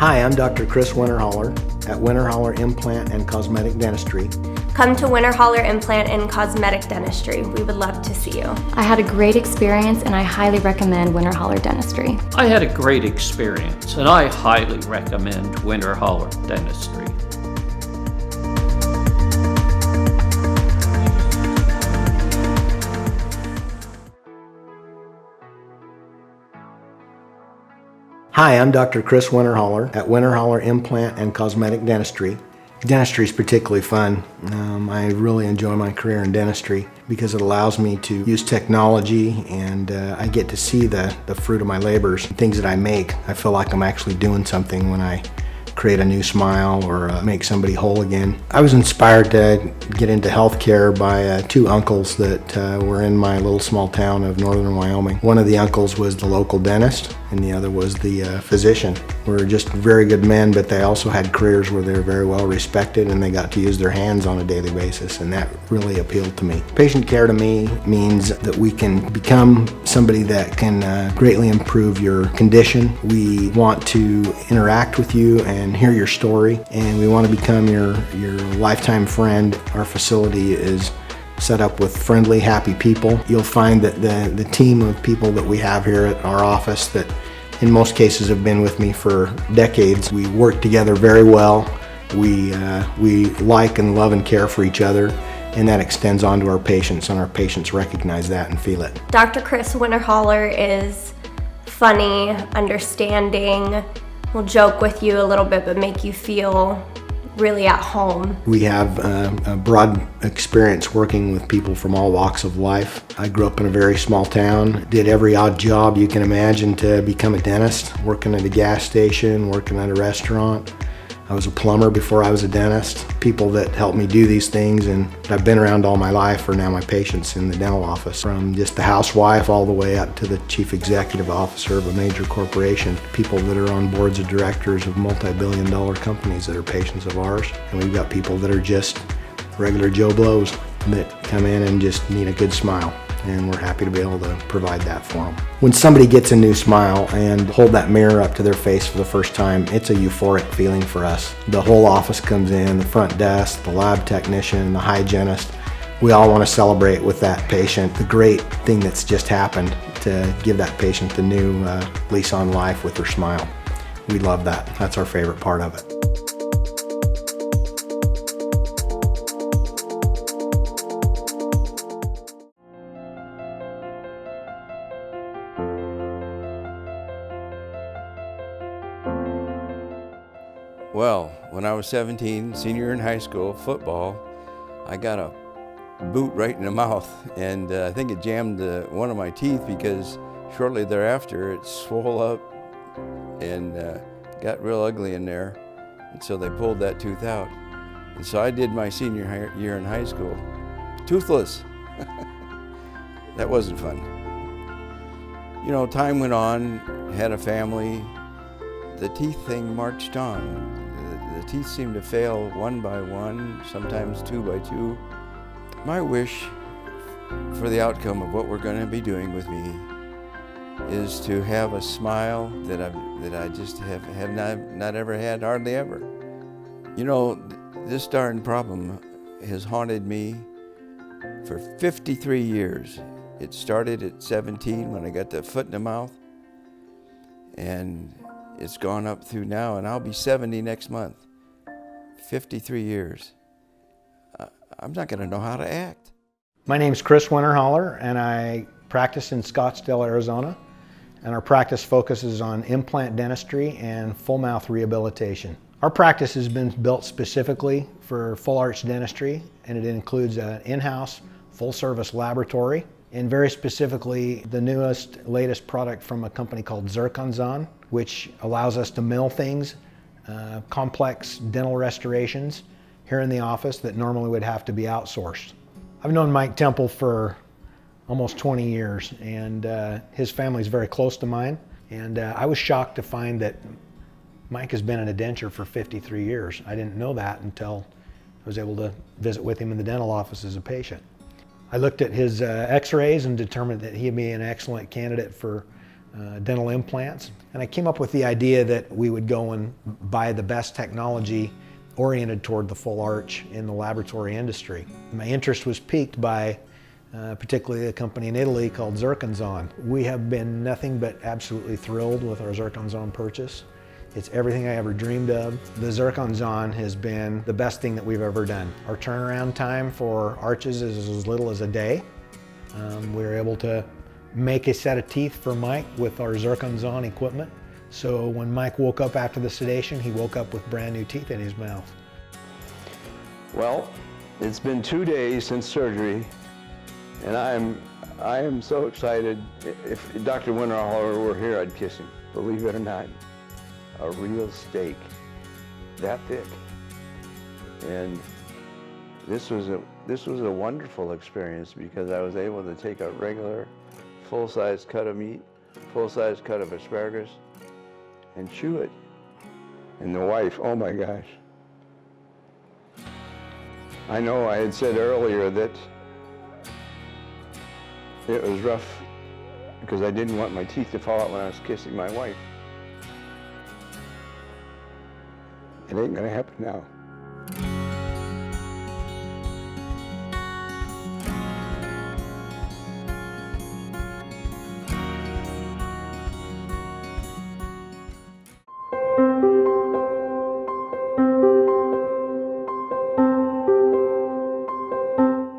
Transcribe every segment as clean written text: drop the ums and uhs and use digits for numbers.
Hi, I'm Dr. Chris Winterholler at Winterholler Implant and Cosmetic Dentistry. Come to Winterholler Implant and Cosmetic Dentistry. We would love to see you. I had a great experience and I highly recommend Winterholler Dentistry. I had a great experience and I highly recommend Winterholler Dentistry. Hi, I'm Dr. Chris Winterholler at Winterholler Implant and Cosmetic Dentistry. Dentistry is particularly fun. I really enjoy my career in dentistry because it allows me to use technology and I get to see the fruit of my labors, things that I make. I feel like I'm actually doing something when I create a new smile or make somebody whole again. I was inspired to get into healthcare by two uncles that were in my little small town of northern Wyoming. One of the uncles was the local dentist and the other was the physician. We were just very good men, but they also had careers where they were very well respected and they got to use their hands on a daily basis, and that really appealed to me. Patient care to me means that we can become somebody that can greatly improve your condition. We want to interact with you and hear your story, and we want to become your lifetime friend. Our facility is set up with friendly, happy people. You'll find that the team of people that we have here at our office that in most cases have been with me for decades. We work together very well. We like and love and care for each other, and that extends on to our patients, and our patients recognize that and feel it. Dr. Chris Winterholler is funny, understanding, will joke with you a little bit but make you feel really at home. We have a broad experience working with people from all walks of life. I grew up in a very small town, did every odd job you can imagine to become a dentist, working at a gas station, working at a restaurant. I was a plumber before I was a dentist. People that helped me do these things and that I've been around all my life are now my patients in the dental office. From just the housewife all the way up to the chief executive officer of a major corporation. People that are on boards of directors of multi-billion-dollar companies that are patients of ours. And we've got people that are just regular Joe Blows that come in and just need a good smile. And we're happy to be able to provide that for them. When somebody gets a new smile and hold that mirror up to their face for the first time, it's a euphoric feeling for us. The whole office comes in, the front desk, the lab technician, the hygienist. We all want to celebrate with that patient the great thing that's just happened to give that patient the new lease on life with their smile. We love that. That's our favorite part of it. Well, when I was 17, senior in high school, football, I got a boot right in the mouth, and I think it jammed one of my teeth because shortly thereafter it swole up and got real ugly in there, and so they pulled that tooth out. And so I did my senior year in high school, toothless. That wasn't fun. You know, time went on, had a family, the teeth thing marched on. The teeth seemed to fail one by one, sometimes two by two. My wish for the outcome of what we're going to be doing with me is to have a smile that I just have not ever had, hardly ever. You know, this darn problem has haunted me for 53 years. It started at 17 when I got the foot in the mouth, and it's gone up through now, and I'll be 70 next month. 53 years. I'm not going to know how to act. My name's Chris Winterholler, and I practice in Scottsdale, Arizona. And our practice focuses on implant dentistry and full mouth rehabilitation. Our practice has been built specifically for full arch dentistry, and it includes an in-house full service laboratory, and very specifically the latest product from a company called Zirconzon, which allows us to mill things, complex dental restorations here in the office that normally would have to be outsourced. I've known Mike Temple for almost 20 years, and his family is very close to mine, and I was shocked to find that Mike has been in a denture for 53 years. I didn't know that until I was able to visit with him in the dental office as a patient. I looked at his x-rays and determined that he'd be an excellent candidate for dental implants. And I came up with the idea that we would go and buy the best technology oriented toward the full arch in the laboratory industry. My interest was piqued by particularly a company in Italy called Zirconzon. We have been nothing but absolutely thrilled with our Zirconzon purchase. It's everything I ever dreamed of. The Zirconzon has been the best thing that we've ever done. Our turnaround time for arches is as little as a day. We were able to make a set of teeth for Mike with our Zirconzon equipment. So when Mike woke up after the sedation, he woke up with brand new teeth in his mouth. Well, it's been 2 days since surgery, and I am so excited. If Dr. Winterholler were here, I'd kiss him. Believe it or not, a real steak, that thick. And this was a wonderful experience because I was able to take a regular full-size cut of meat, full-size cut of asparagus, and chew it. And the wife, oh my gosh. I know I had said earlier that it was rough because I didn't want my teeth to fall out when I was kissing my wife. It ain't gonna happen now.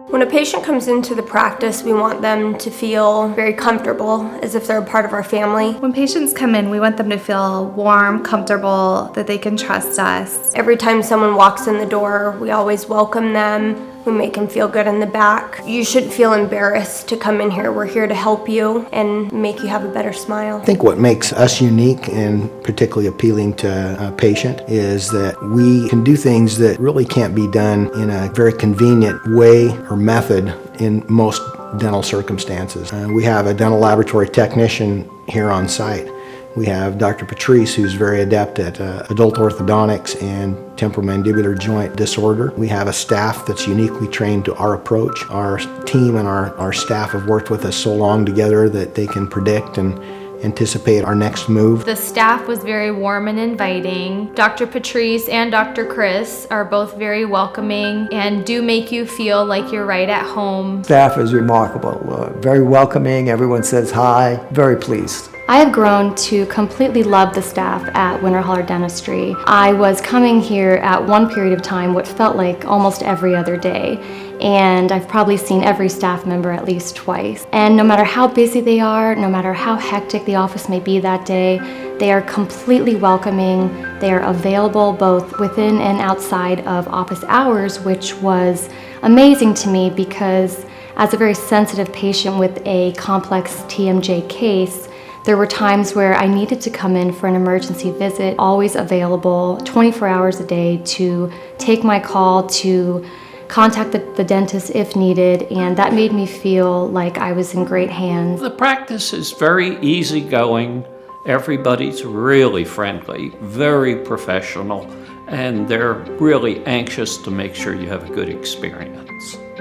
When a patient comes into the practice, we want them to feel very comfortable, as if they're a part of our family. When patients come in, we want them to feel warm, comfortable, that they can trust us. Every time someone walks in the door, we always welcome them. We make them feel good in the back. You shouldn't feel embarrassed to come in here. We're here to help you and make you have a better smile. I think what makes us unique and particularly appealing to a patient is that we can do things that really can't be done in a very convenient way or method in most dental circumstances. We have a dental laboratory technician here on site. We have Dr. Patrice, who's very adept at adult orthodontics and temporomandibular joint disorder. We have a staff that's uniquely trained to our approach. Our team and our staff have worked with us so long together that they can predict and anticipate our next move. The staff was very warm and inviting. Dr. Patrice and Dr. Chris are both very welcoming and do make you feel like you're right at home. Staff is remarkable, very welcoming, everyone says hi, very pleased. I have grown to completely love the staff at Winterholler Dentistry. I was coming here at one period of time what felt like almost every other day, and I've probably seen every staff member at least twice. And no matter how busy they are, no matter how hectic the office may be that day, they are completely welcoming. They are available both within and outside of office hours, which was amazing to me because as a very sensitive patient with a complex TMJ case, there were times where I needed to come in for an emergency visit, always available 24 hours a day to take my call, to contact the dentist if needed, and that made me feel like I was in great hands. The practice is very easygoing. Everybody's really friendly, very professional, and they're really anxious to make sure you have a good experience.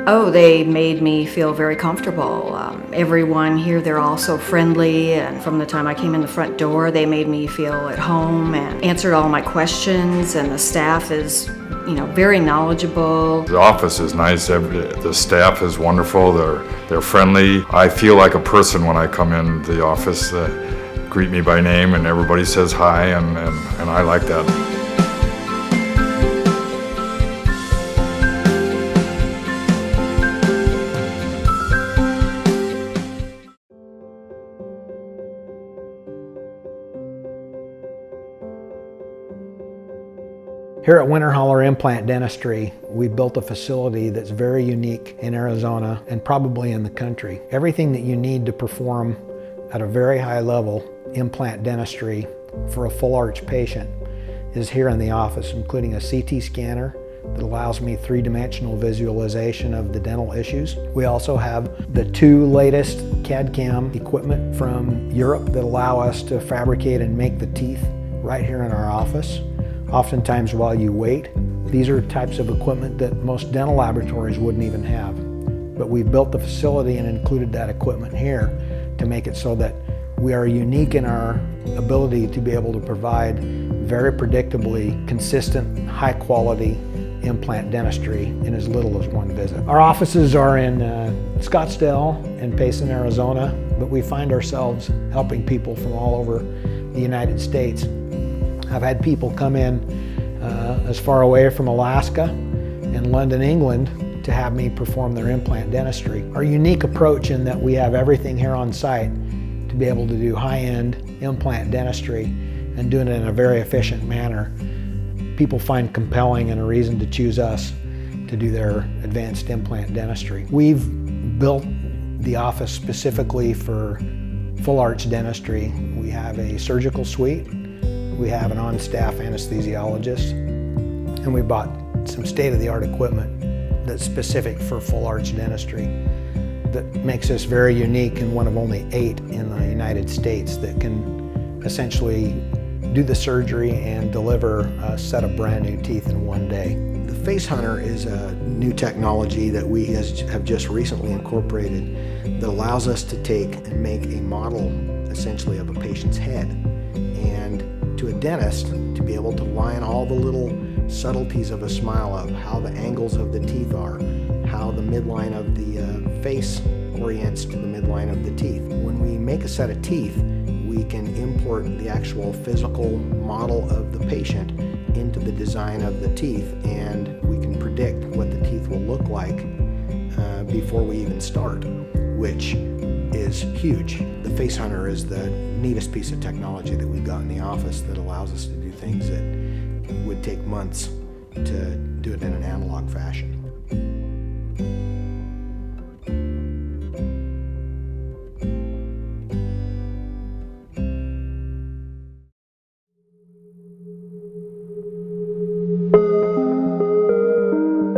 Oh, they made me feel very comfortable. Everyone here, they're all so friendly, and from the time I came in the front door, they made me feel at home and answered all my questions, and the staff is, very knowledgeable. The office is nice, the staff is wonderful, they're friendly. I feel like a person when I come in the office. Greet me by name and everybody says hi, and I like that. Here at Winterholler Implant Dentistry, we built a facility that's very unique in Arizona and probably in the country. Everything that you need to perform at a very high level implant dentistry for a full arch patient is here in the office, including a CT scanner that allows me three-dimensional visualization of the dental issues. We also have the 2 latest CAD/CAM equipment from Europe that allow us to fabricate and make the teeth right here in our office. Oftentimes while you wait, these are types of equipment that most dental laboratories wouldn't even have. But we built the facility and included that equipment here to make it so that We are unique in our ability to be able to provide very predictably consistent, high-quality implant dentistry in as little as one visit. Our offices are in Scottsdale and Payson, Arizona, but we find ourselves helping people from all over the United States. I've had people come in as far away from Alaska and London, England, to have me perform their implant dentistry. Our unique approach in that we have everything here on site to be able to do high-end implant dentistry and doing it in a very efficient manner, people find compelling and a reason to choose us to do their advanced implant dentistry. We've built the office specifically for full arch dentistry. We have a surgical suite, we have an on-staff anesthesiologist, and we bought some state-of-the-art equipment that's specific for full arch dentistry that makes us very unique and one of only 8 in the United States that can essentially do the surgery and deliver a set of brand new teeth in one day. The Face Hunter is a new technology that we have just recently incorporated that allows us to take and make a model essentially of a patient's head, and to a dentist to be able to line all the little subtleties of a smile up, how the angles of the teeth are, how the midline of the face orients to the midline of the teeth. When we make a set of teeth, we can import the actual physical model of the patient into the design of the teeth, and we can predict what the teeth will look like before we even start, which is huge. The Face Hunter is the neatest piece of technology that we've got in the office that allows us to do things that would take months to do it in an analog fashion.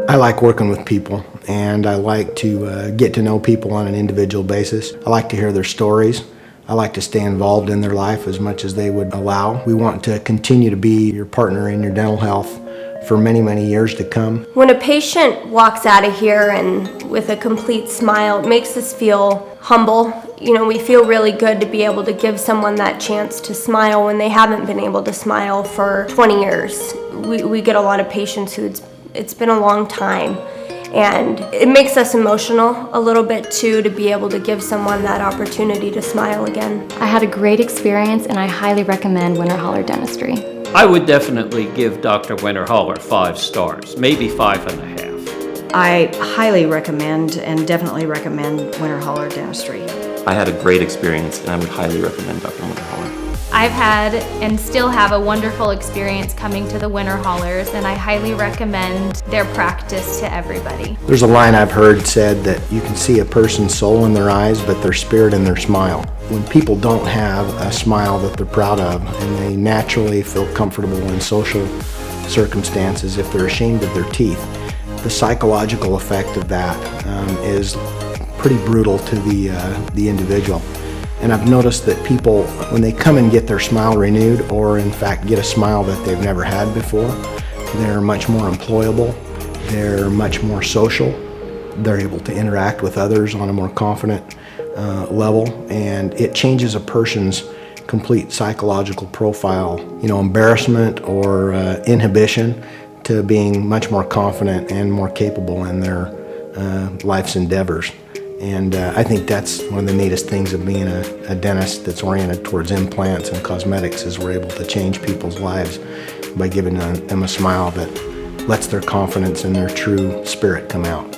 I like working with people, and I like to get to know people on an individual basis. I like to hear their stories. I like to stay involved in their life as much as they would allow. We want to continue to be your partner in your dental health for many, many years to come. When a patient walks out of here and with a complete smile, it makes us feel humble. You know, we feel really good to be able to give someone that chance to smile when they haven't been able to smile for 20 years. We get a lot of patients who it's been a long time, and it makes us emotional a little bit too to be able to give someone that opportunity to smile again. I had a great experience and I highly recommend Winterholler Dentistry. I would definitely give Dr. Winterholler 5 stars, maybe 5.5. I highly recommend and definitely recommend Winterholler Dentistry. I had a great experience and I would highly recommend Dr. Winterholler. I've had and still have a wonderful experience coming to the Winterhollers, and I highly recommend their practice to everybody. There's a line I've heard said that you can see a person's soul in their eyes, but their spirit in their smile. When people don't have a smile that they're proud of, and they naturally feel comfortable in social circumstances if they're ashamed of their teeth, the psychological effect of that is pretty brutal to the individual. And I've noticed that people, when they come and get their smile renewed, or in fact get a smile that they've never had before, they're much more employable, they're much more social, they're able to interact with others on a more confident level, and it changes a person's complete psychological profile, you know, embarrassment or inhibition, to being much more confident and more capable in their life's endeavors. And I think that's one of the neatest things of being a dentist that's oriented towards implants and cosmetics, is we're able to change people's lives by giving them a smile that lets their confidence and their true spirit come out.